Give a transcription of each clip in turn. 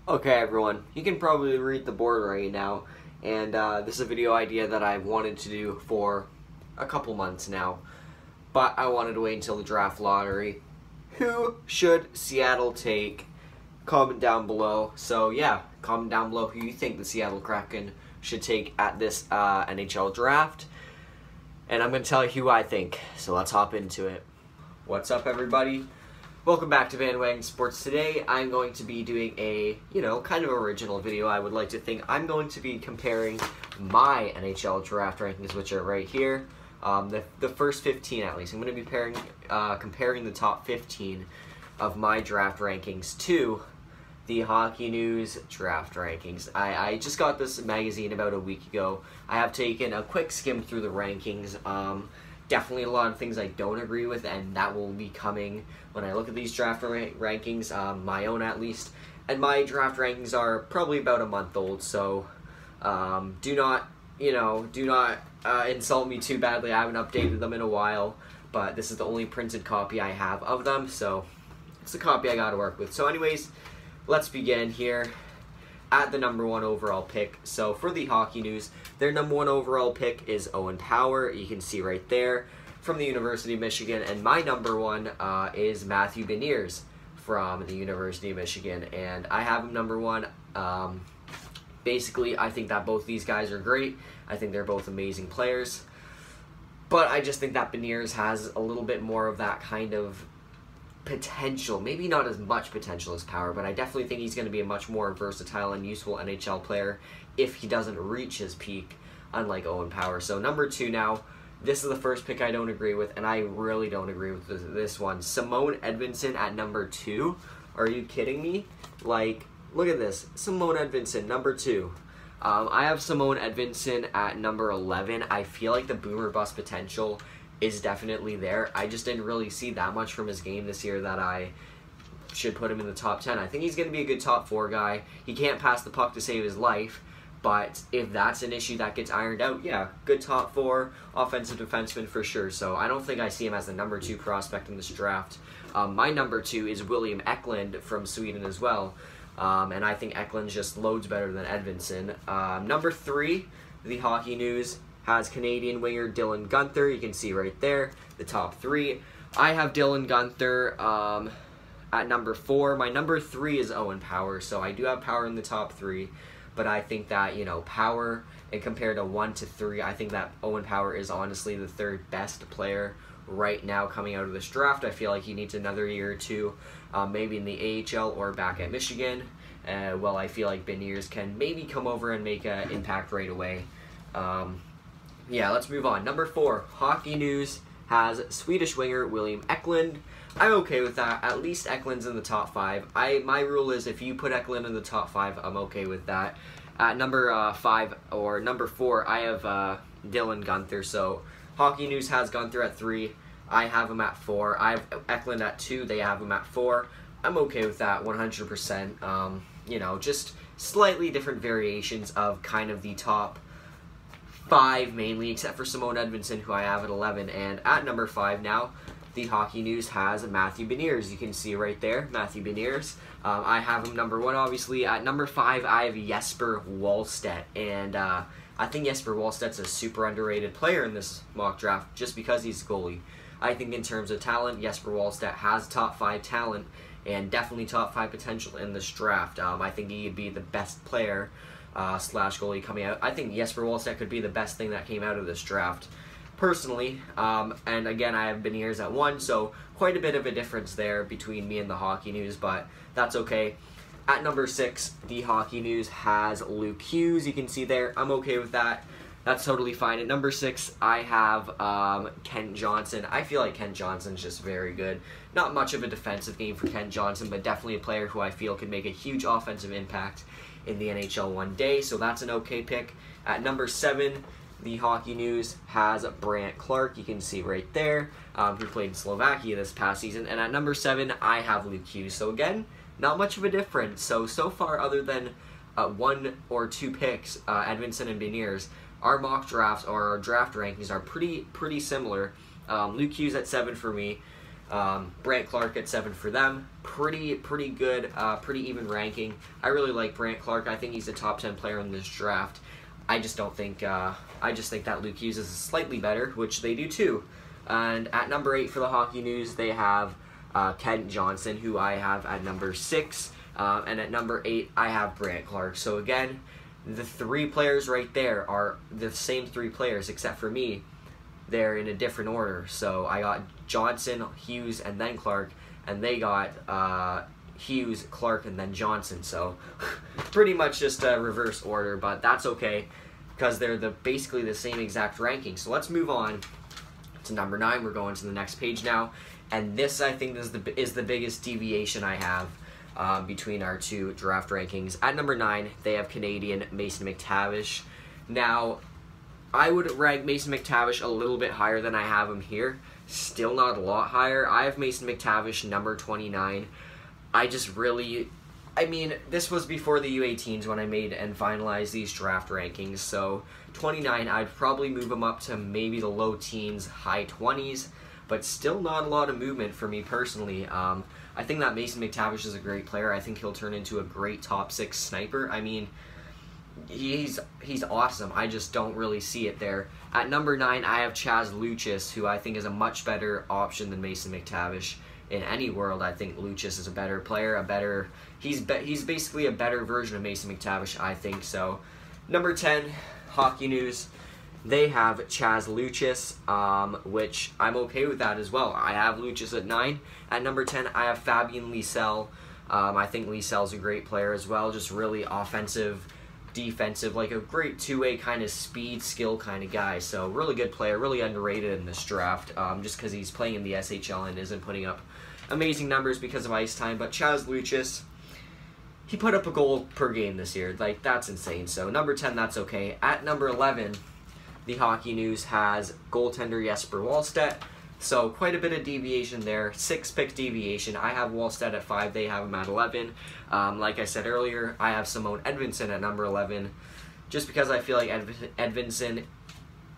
Okay, everyone, you can probably read the board right now, and this is a video idea that I've wanted to do for a couple months now, but I wanted to wait until the draft lottery. Who should Seattle take? Comment down below. So yeah, comment down below who you think the Seattle Kraken should take at this NHL draft, and I'm going to tell you who I think, so let's hop into it. What's up, everybody? Welcome back to Bandwagon Sports. Today I'm going to be doing a, kind of original video. I would like to think I'm going to be comparing my NHL draft rankings, which are right here. The first 15 at least. I'm going to be comparing the top 15 of my draft rankings to the Hockey News draft rankings. I just got this magazine about a week ago. I have taken a quick skim through the rankings. Definitely a lot of things I don't agree with, and that will be coming when I look at these draft rankings, my own at least. And my draft rankings are probably about a month old, so do not insult me too badly. I haven't updated them in a while, but this is the only printed copy I have of them, so it's the copy I got to work with. So anyways, let's begin here. At the number 1 overall pick. So for the Hockey News, their number 1 overall pick is Owen Power. You can see right there from the University of Michigan. And my number 1 is Matthew Beniers from the University of Michigan. And I have him number 1. Basically, I think that both these guys are great. I think they're both amazing players. But I just think that Beniers has a little bit more of that kind of potential, maybe not as much potential as Power, but I definitely think he's going to be a much more versatile and useful NHL player if he doesn't reach his peak, unlike Owen Power. So number 2 now, this is the first pick I don't agree with, and I really don't agree with this one. Simone Edvinsson at number 2. Are you kidding me? Like, look at this. Simone Edvinsson, number 2. I have Simone Edvinsson at number 11. I feel like the boomer bust potential is definitely there. I just didn't really see that much from his game this year that I should put him in the top 10. I think he's going to be a good top 4 guy. He can't pass the puck to save his life, but if that's an issue that gets ironed out, yeah, good top 4 offensive defenseman for sure. So I don't think I see him as the number 2 prospect in this draft. My number 2 is William Eklund from Sweden as well, and I think Eklund just loads better than Edvinsson. Number 3, the Hockey News has Canadian winger Dylan Guenther. You can see right there, the top 3. I have Dylan Guenther at number 4. My number 3 is Owen Power, so I do have Power in the top 3, but I think that, Power, and compared to 1 to 3, I think that Owen Power is honestly the 3rd best player right now coming out of this draft. I feel like he needs another year or two, maybe in the AHL or back at Michigan. Well, I feel like Beniers can maybe come over and make an impact right away. Yeah, let's move on. Number 4, Hockey News has Swedish winger William Eklund. I'm okay with that. At least Eklund's in the top 5. My rule is if you put Eklund in the top 5, I'm okay with that. At number 5 or number 4, I have Dylan Guenther. So Hockey News has Guenther at 3. I have him at 4. I have Eklund at 2. They have him at 4. I'm okay with that 100%. Just slightly different variations of kind of the top 5 mainly, except for Simone Edvinsson, who I have at 11. And at number 5 now, the Hockey News has Matthew Beniers. You can see right there, Matthew Beniers. I have him number 1, obviously. At number 5, I have Jesper Wallstedt. And I think Jesper Wallstedt's a super underrated player in this mock draft just because he's a goalie. I think in terms of talent, Jesper Wallstedt has top 5 talent and definitely top 5 potential in this draft. I think he'd be the best player slash goalie coming out. I think Jesper Wallstedt could be the best thing that came out of this draft, personally. And again, I have Beniers at 1, so quite a bit of a difference there between me and the Hockey News, but that's okay. At number 6, the Hockey News has Luke Hughes. You can see there. I'm okay with that. That's totally fine. At number 6, I have Kent Johnson. I feel like Kent Johnson's just very good. Not much of a defensive game for Kent Johnson, but definitely a player who I feel could make a huge offensive impact in the NHL one day, so that's an okay pick. At number 7, the Hockey News has Clarke. You can see right there, who played in Slovakia this past season. And at number 7, I have Luke Hughes. So again, not much of a difference. So far, other than 1 or 2 picks, Edvinsson and Beniers, our mock drafts or our draft rankings are pretty similar. Luke Hughes at 7 for me. Brant Clarke at 7 for them. Pretty good, pretty even ranking. I really like Brant Clarke. I think he's a top 10 player in this draft. I just don't think, I just think that Luke Hughes is slightly better, which they do too. And at number 8 for the Hockey News, they have Kent Johnson, who I have at number 6. And at number 8, I have Brant Clarke. So again, the 3 players right there are the same 3 players, except for me. They're in a different order. So I got Johnson, Hughes, and then Clarke, and they got Hughes, Clarke, and then Johnson. So pretty much just a reverse order, but that's okay because they're basically the same exact ranking. So let's move on to number 9. We're going to the next page now, and this I think is the biggest deviation I have between our 2 draft rankings. At number 9, they have Canadian Mason McTavish. Now, I would rank Mason McTavish a little bit higher than I have him here. Still not a lot higher. I have Mason McTavish number 29. I mean, this was before the U18s when I made and finalized these draft rankings. So 29, I'd probably move him up to maybe the low teens, high 20s, but still not a lot of movement for me personally. I think that Mason McTavish is a great player. I think he'll turn into a great top 6 sniper. I mean, he's awesome. I just don't really see it there. At number 9, I have Chaz Lucius, who I think is a much better option than Mason McTavish. In any world, I think Lucius is a better player, he's basically a better version of Mason McTavish, I think. So, number 10, Hockey News, they have Chaz Lucius, which I'm okay with that as well. I have Lucius at 9. At number 10, I have Fabian Lysell. I think Lysell's a great player as well, just really offensive, defensive, like a great two-way kind of speed, skill kind of guy. So really good player, really underrated in this draft, just because he's playing in the SHL and isn't putting up amazing numbers because of ice time. But Chaz Lucius, he put up a goal per game this year. Like, that's insane. So number 10, that's okay. At number 11, the Hockey News has goaltender Jesper Wallstedt. So quite a bit of deviation there. 6-pick deviation. I have Wallstedt at 5. They have him at 11. Like I said earlier, I have Simone Edvinsson at number 11. Just because I feel like Edvinsson,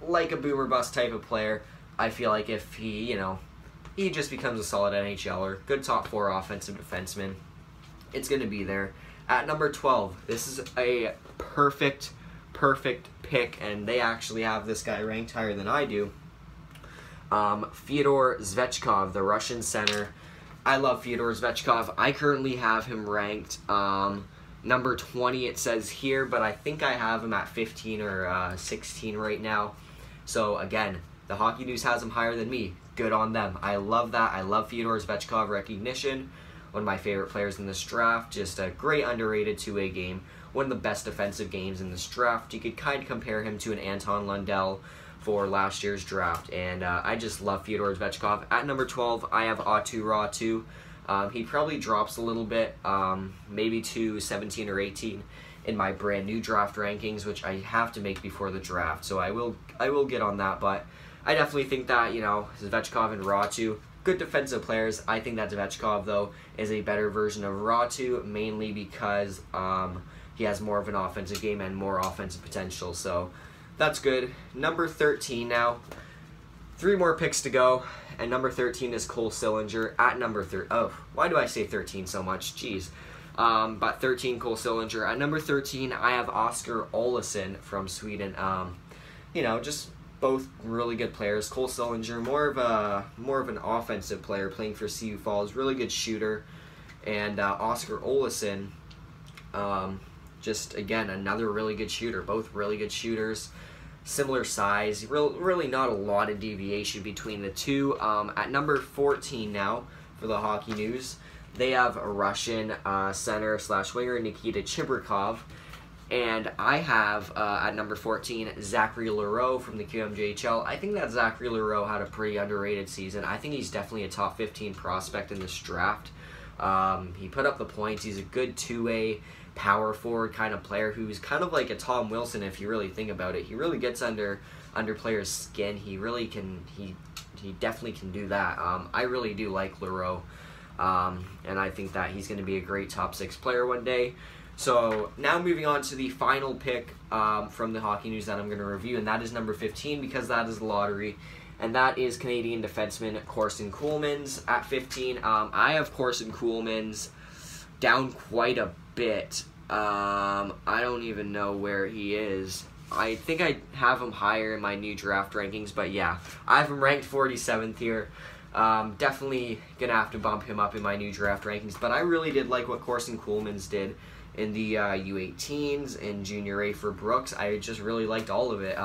like a boomer bust type of player, I feel like if he, he just becomes a solid NHLer, good top 4 offensive defenseman, it's going to be there. At number 12, this is a perfect pick, and they actually have this guy ranked higher than I do. Fyodor Zvechkov, the Russian center. I love Fyodor Zvechkov. I currently have him ranked number 20, it says here, but I think I have him at 15 or 16 right now. So again, the Hockey News has him higher than me. Good on them. I love that. I love Fyodor Zvechkov recognition. One of my favorite players in this draft. Just a great underrated two-way game. One of the best defensive games in this draft. You could kind of compare him to an Anton Lundell for last year's draft, and I just love Fyodor Zvechkov. At number 12, I have Aatu Räty. He probably drops a little bit, maybe to 17 or 18 in my brand new draft rankings, which I have to make before the draft, so I will get on that. But I definitely think that Zvechkov and Räty, good defensive players. I think that Zvechkov though is a better version of Räty, mainly because he has more of an offensive game and more offensive potential. So that's good. Number 13 now. 3 more picks to go. And number 13 is Cole Sillinger. At number 13. Oh, why do I say 13 so much? Jeez. But 13, Cole Sillinger. At number 13, I have Oscar Olausson from Sweden. Just both really good players. Cole Sillinger, more of an offensive player playing for CU Falls. Really good shooter. And Oscar Olausson, just, again, another really good shooter. Both really good shooters. Similar size. Really not a lot of deviation between the two. At number 14 now for the Hockey News, they have a Russian center/winger, Nikita Chibrikov. And I have, at number 14, Zachary Leroux from the QMJHL. I think that Zachary Leroux had a pretty underrated season. I think he's definitely a top 15 prospect in this draft. He put up the points. He's a good two-way power forward kind of player who's kind of like a Tom Wilson if you really think about it. He really gets under players' skin. He really can, he definitely can do that. I really do like Leroux, and I think that he's going to be a great top 6 player one day. So now moving on to the final pick from the Hockey News that I'm going to review, and that is number 15 because that is the lottery. and that is Canadian defenseman Corson Kuhlman's at 15. I have Corson Kuhlman's down quite a bit. I don't even know where he is. I think I have him higher in my new draft rankings, but yeah, I have him ranked 47th here. Definitely gonna have to bump him up in my new draft rankings, but I really did like what Corson Kuhlman's did in the U18s and Junior A for Brooks. I just really liked all of it.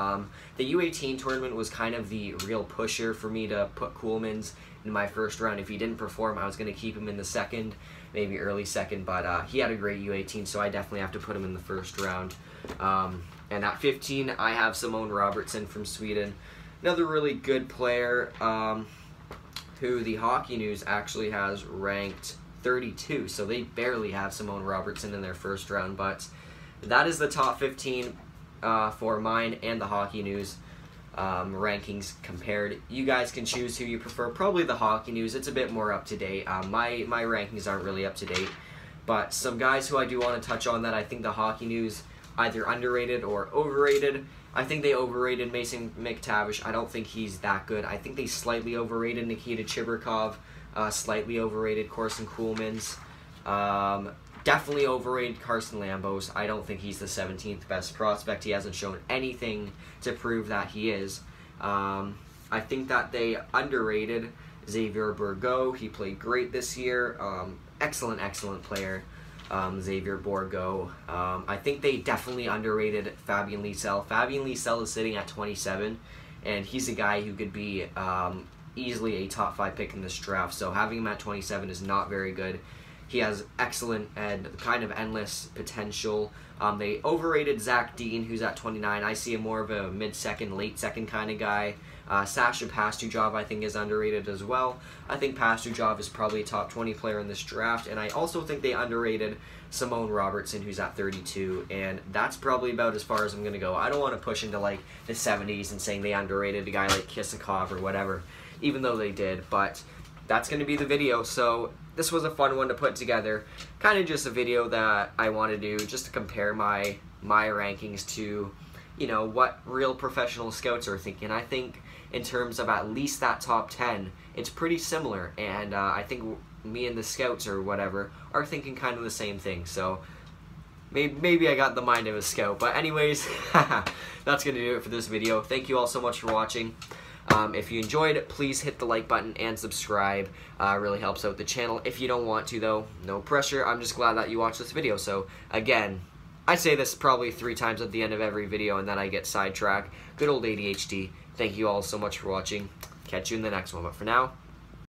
The U18 tournament was kind of the real pusher for me to put Kuhlman's in my first round. If he didn't perform, I was going to keep him in the second, maybe early second, but he had a great U18, so I definitely have to put him in the first round. And at 15, I have Simone Robertson from Sweden, another really good player who the Hockey News actually has ranked 32, so they barely have Simone Robertson in their first round, but that is the top 15 for mine and the Hockey News rankings compared. You guys can choose who you prefer. Probably the Hockey News. It's a bit more up to date. My rankings aren't really up to date, but some guys who I do want to touch on that I think the Hockey News either underrated or overrated. I think they overrated Mason McTavish. I don't think he's that good. I think they slightly overrated Nikita Chibrikov. Slightly overrated Corson Kuhlman's. Definitely overrated Carson Lambos. I don't think he's the 17th best prospect. He hasn't shown anything to prove that he is. I think that they underrated Xavier Bourgault. He played great this year. Excellent player, Xavier Bourgault. I think they definitely underrated Fabien Lysell. Fabien Lysell is sitting at 27, and he's a guy who could be easily a top 5 pick in this draft, so having him at 27 is not very good. He has excellent and kind of endless potential. They overrated Zach Dean, who's at 29. I see him more of a mid-second, late-second kind of guy. Sasha Pastujov, I think, is underrated as well. I think Pastujov is probably a top 20 player in this draft, and I also think they underrated Simone Robertson, who's at 32, and that's probably about as far as I'm going to go. I don't want to push into, like, the 70s and saying they underrated a guy like Kisakov or whatever, even though they did, but that's going to be the video. So this was a fun one to put together, kind of just a video that I want to do just to compare my rankings to, you know, what real professional scouts are thinking. I think in terms of at least that top 10, it's pretty similar, and I think me and the scouts or whatever are thinking kind of the same thing. So maybe I got the mind of a scout, but anyways, that's going to do it for this video. Thank you all so much for watching. If you enjoyed, please hit the like button and subscribe. Really helps out the channel. If you don't want to, though, no pressure. I'm just glad that you watched this video. So, again, I say this probably 3 times at the end of every video, and then I get sidetracked. Good old ADHD. Thank you all so much for watching. Catch you in the next one. But for now,